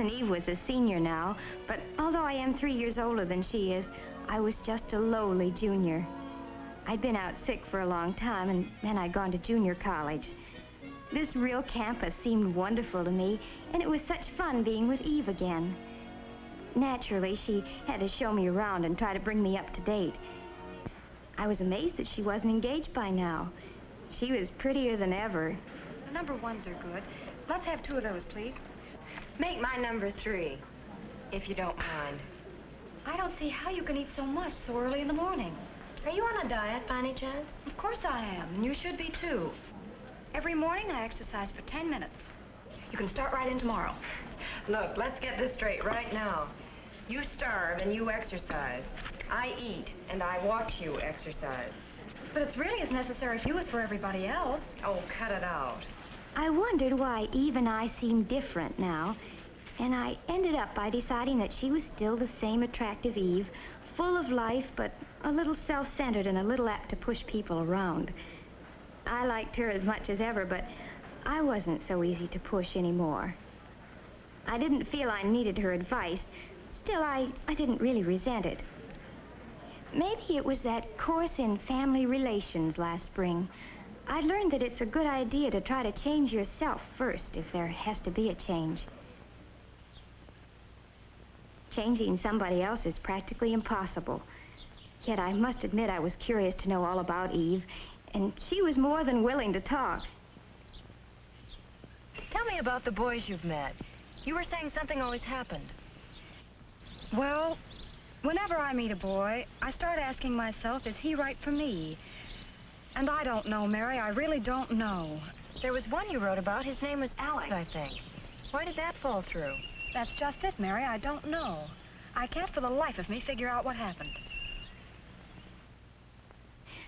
Cousin Eve was a senior now, but although I am 3 years older than she is, I was just a lowly junior. I'd been out sick for a long time, and then I'd gone to junior college. This real campus seemed wonderful to me, and it was such fun being with Eve again. Naturally, she had to show me around and try to bring me up to date. I was amazed that she wasn't engaged by now. She was prettier than ever. The number 1s are good. Let's have 2 of those, please. Make my number 3, if you don't mind. I don't see how you can eat so much so early in the morning. Are you on a diet, by any chance? Of course I am, and you should be, too. Every morning I exercise for 10 minutes. You can start right in tomorrow. Look, let's get this straight right now. You starve and you exercise. I eat and I watch you exercise. But it's really as necessary for you as for everybody else. Oh, cut it out. I wondered why Eve and I seemed different now, and I ended up by deciding that she was still the same attractive Eve, full of life, but a little self-centered and a little apt to push people around. I liked her as much as ever, but I wasn't so easy to push anymore. I didn't feel I needed her advice. Still, I didn't really resent it. Maybe it was that course in family relations last spring. I learned that it's a good idea to try to change yourself first if there has to be a change. Changing somebody else is practically impossible. Yet I must admit I was curious to know all about Eve, and she was more than willing to talk. Tell me about the boys you've met. You were saying something always happened. Well, whenever I meet a boy, I start asking myself, is he right for me? And I don't know, Mary. I really don't know. There was one you wrote about. His name was Alex, I think. Why did that fall through? That's just it, Mary. I don't know. I can't for the life of me figure out what happened.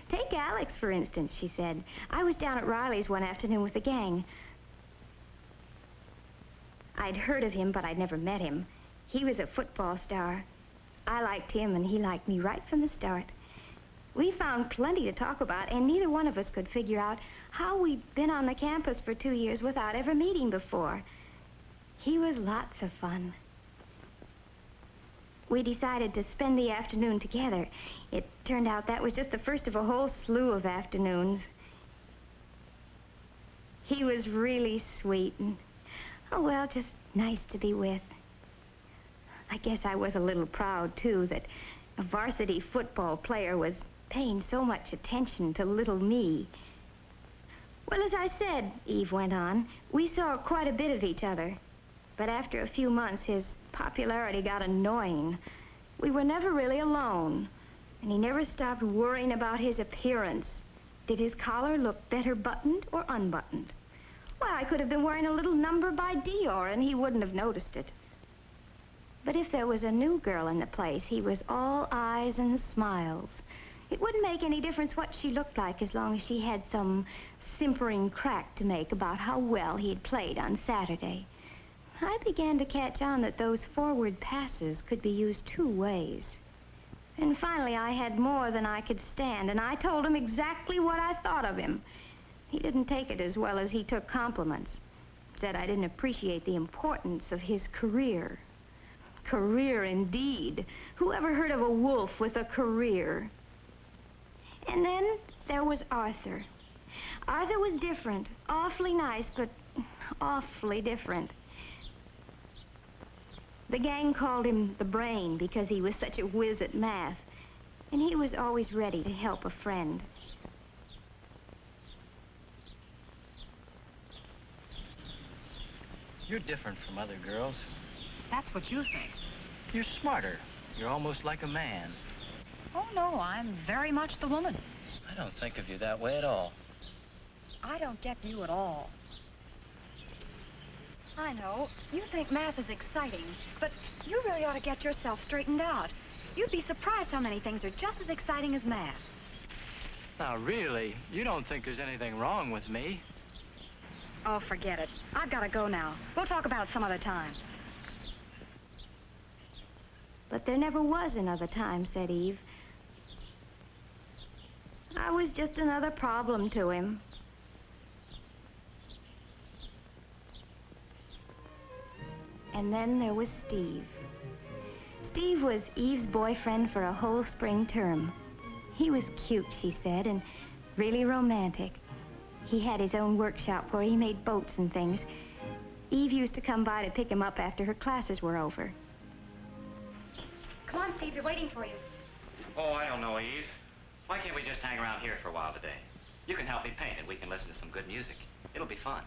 Take Alex, for instance, she said. I was down at Riley's one afternoon with the gang. I'd heard of him, but I'd never met him. He was a football star. I liked him, and he liked me right from the start. We found plenty to talk about, and neither one of us could figure out how we'd been on the campus for 2 years without ever meeting before. He was lots of fun. We decided to spend the afternoon together. It turned out that was just the first of a whole slew of afternoons. He was really sweet and, oh, well, just nice to be with. I guess I was a little proud, too, that a varsity football player was paying so much attention to little me. Well, as I said, Eve went on, we saw quite a bit of each other. But after a few months, his popularity got annoying. We were never really alone, and he never stopped worrying about his appearance. Did his collar look better buttoned or unbuttoned? Why, I could have been wearing a little number by Dior, and he wouldn't have noticed it. But if there was a new girl in the place, he was all eyes and smiles. It wouldn't make any difference what she looked like as long as she had some simpering crack to make about how well he had played on Saturday. I began to catch on that those forward passes could be used 2 ways. And finally, I had more than I could stand, and I told him exactly what I thought of him. He didn't take it as well as he took compliments. Said I didn't appreciate the importance of his career. Career, indeed. Who ever heard of a wolf with a career? And then there was Arthur. Arthur was different. Awfully nice, but awfully different. The gang called him the Brain because he was such a whiz at math, and he was always ready to help a friend. You're different from other girls. That's what you think. You're smarter. You're almost like a man. Oh, no, I'm very much the woman. I don't think of you that way at all. I don't get you at all. I know. You think math is exciting, but you really ought to get yourself straightened out. You'd be surprised how many things are just as exciting as math. Now, really, you don't think there's anything wrong with me? Oh, forget it. I've got to go now. We'll talk about it some other time. But there never was another time, said Eve. I was just another problem to him. And then there was Steve. Steve was Eve's boyfriend for a whole spring term. He was cute, she said, and really romantic. He had his own workshop where he made boats and things. Eve used to come by to pick him up after her classes were over. Come on, Steve, they're waiting for you. Oh, I don't know, Eve. Why can't we just hang around here for a while today? You can help me paint, and we can listen to some good music. It'll be fun.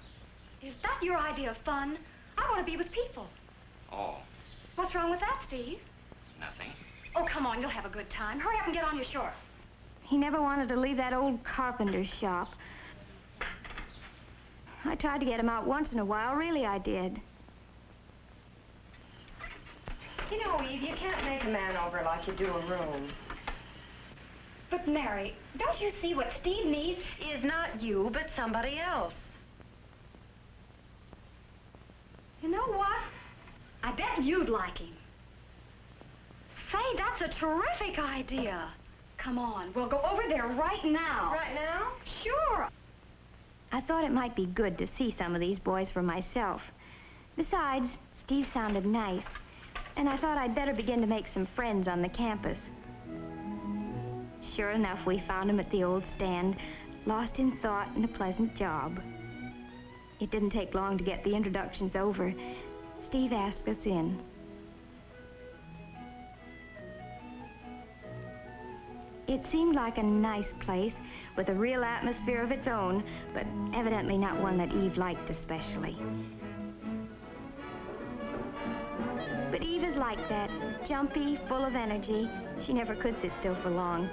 Is that your idea of fun? I want to be with people. Oh, What's wrong with that, Steve? nothing. Oh, come on, you'll have a good time. Hurry up and get on your shore. He never wanted to leave that old carpenter's shop. I tried to get him out once in a while, really I did. You know, Eve, you can't make a man over like you do a room. But, Mary, don't you see what Steve needs? Is not you, but somebody else. You know what? I bet you'd like him. Say, that's a terrific idea. Come on, we'll go over there right now. Right now? Sure. I thought it might be good to see some of these boys for myself. Besides, Steve sounded nice, and I thought I'd better begin to make some friends on the campus. Sure enough, we found him at the old stand, lost in thought and a pleasant job. It didn't take long to get the introductions over. Steve asked us in. It seemed like a nice place with a real atmosphere of its own, but evidently not one that Eve liked especially. But Eve is like that, jumpy, full of energy. She never could sit still for long.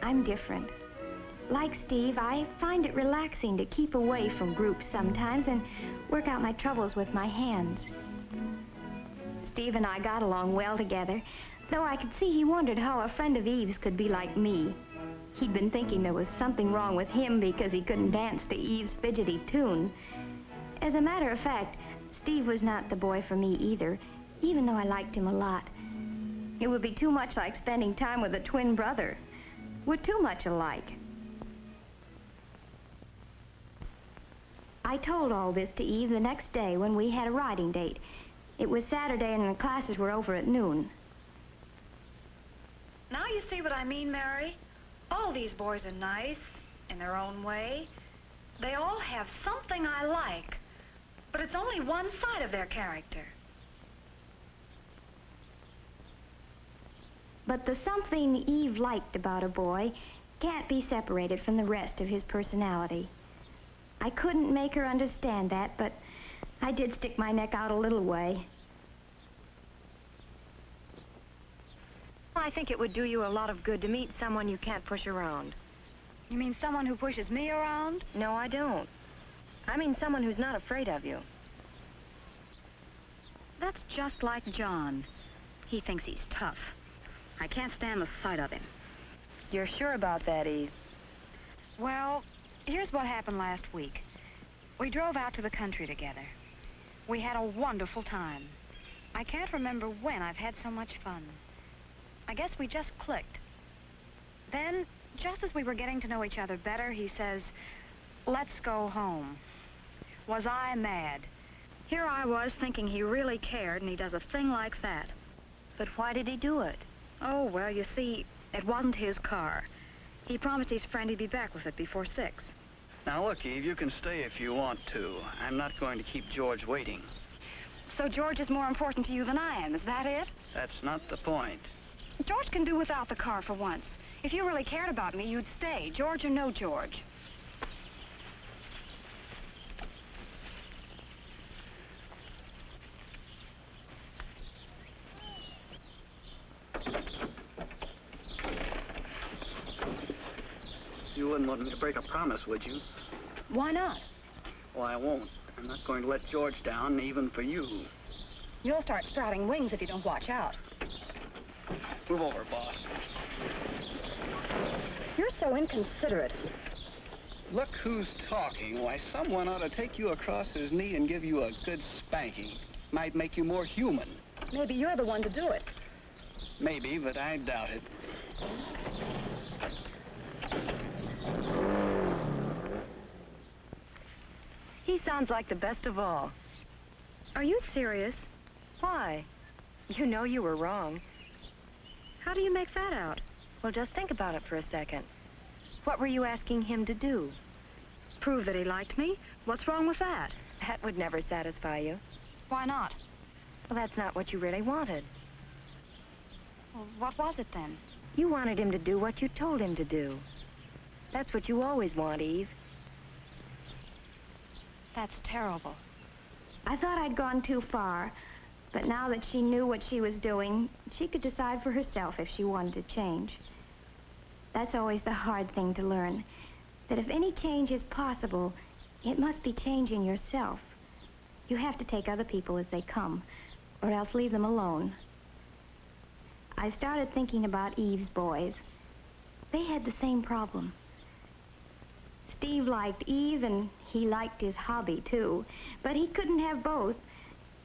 I'm different. Like Steve, I find it relaxing to keep away from groups sometimes and work out my troubles with my hands. Steve and I got along well together, though I could see he wondered how a friend of Eve's could be like me. He'd been thinking there was something wrong with him because he couldn't dance to Eve's fidgety tune. As a matter of fact, Steve was not the boy for me either, even though I liked him a lot. It would be too much like spending time with a twin brother. We're too much alike. I told all this to Eve the next day when we had a riding date. It was Saturday and the classes were over at noon. Now you see what I mean, Mary? All these boys are nice in their own way. They all have something I like, but it's only one side of their character. But the something Eve liked about a boy can't be separated from the rest of his personality. I couldn't make her understand that, but I did stick my neck out a little way. I think it would do you a lot of good to meet someone you can't push around. You mean someone who pushes me around? No, I don't. I mean someone who's not afraid of you. That's just like John. He thinks he's tough. I can't stand the sight of him. You're sure about that, Eve? Well, here's what happened last week. We drove out to the country together. We had a wonderful time. I can't remember when I've had so much fun. I guess we just clicked. Then, just as we were getting to know each other better, he says, "Let's go home." Was I mad? Here I was thinking he really cared, and he does a thing like that. But why did he do it? Oh, well, you see, it wasn't his car. He promised his friend he'd be back with it before 6. Now, look, Eve, you can stay if you want to. I'm not going to keep George waiting. So George is more important to you than I am, is that it? That's not the point. George can do without the car for once. If you really cared about me, you'd stay, George or no George. You wouldn't want me to break a promise, would you? Why not? Well, I won't. I'm not going to let George down, even for you. You'll start sprouting wings if you don't watch out. Move over, boss. You're so inconsiderate. Look who's talking. Why, someone ought to take you across his knee and give you a good spanking. Might make you more human. Maybe you're the one to do it. Maybe, but I doubt it. He sounds like the best of all. Are you serious? Why? You know you were wrong. How do you make that out? Well, just think about it for a second. What were you asking him to do? Prove that he liked me? What's wrong with that? That would never satisfy you. Why not? Well, that's not what you really wanted. Well, what was it then? You wanted him to do what you told him to do. That's what you always want, Eve. That's terrible. I thought I'd gone too far, but now that she knew what she was doing, she could decide for herself if she wanted to change. That's always the hard thing to learn, that if any change is possible, it must be changing yourself. You have to take other people as they come, or else leave them alone. I started thinking about Eve's boys. They had the same problem. Steve liked Eve, and he liked his hobby, too. But he couldn't have both.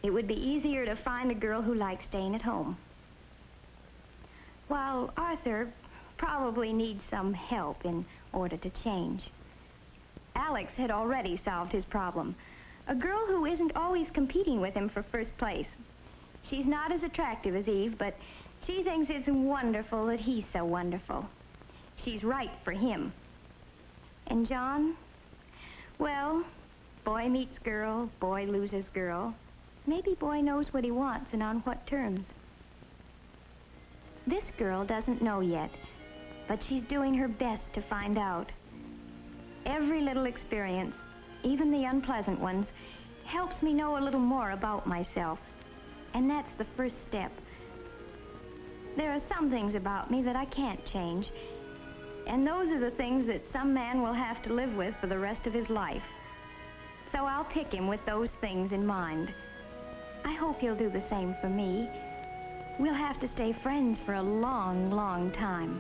It would be easier to find a girl who liked staying at home. While Arthur probably needs some help in order to change. Alex had already solved his problem. A girl who isn't always competing with him for first place. She's not as attractive as Eve, but she thinks it's wonderful that he's so wonderful. She's right for him. And John? Well, boy meets girl, boy loses girl. Maybe boy knows what he wants and on what terms. This girl doesn't know yet, but she's doing her best to find out. Every little experience, even the unpleasant ones, helps me know a little more about myself. And that's the first step. There are some things about me that I can't change. And those are the things that some man will have to live with for the rest of his life. So I'll pick him with those things in mind. I hope he'll do the same for me. We'll have to stay friends for a long, long time.